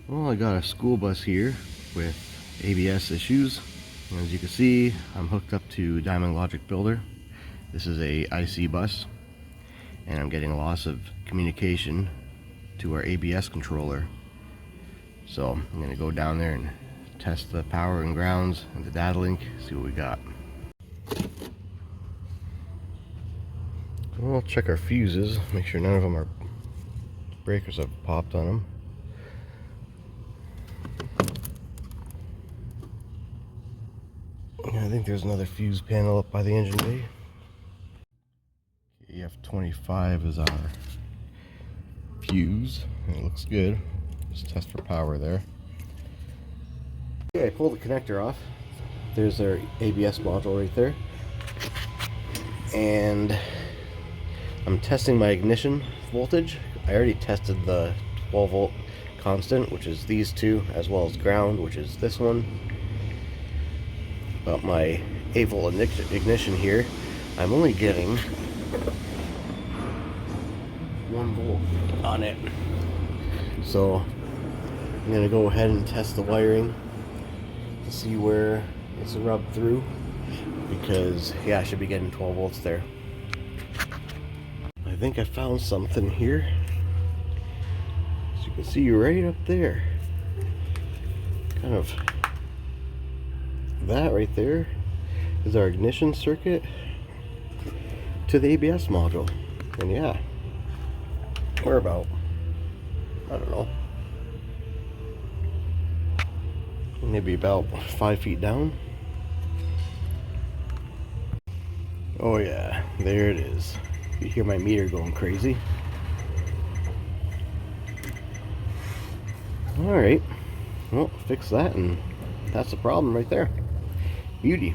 Well, I got a school bus here with ABS issues. And as you can see, I'm hooked up to Diamond Logic Builder. This is a IC bus, and I'm getting a loss of communication to our ABS controller. So I'm going to go down there and test the power and grounds and the datalink, see what we got. We'll check our fuses, make sure none of them are breakers have popped on them. I think there's another fuse panel up by the engine bay. EF25 is our fuse, and it looks good. Just test for power there. Okay, I pulled the connector off. There's our ABS module right there. And I'm testing my ignition voltage. I already tested the 12 volt constant, which is these two, as well as ground, which is this one. But my 8 volt ignition here, I'm only getting 1 volt on it. So I'm gonna go ahead and test the wiring to see where it's rubbed through, because yeah, I should be getting 12 volts there. I think I found something here. As you can see right up there, kind of that right there is our ignition circuit to the ABS module. And yeah, we're about, I don't know, maybe about 5 feet down. Oh yeah, there it is. You hear my meter going crazy. Alright, well, fix that, and that's the problem right there. Beauty.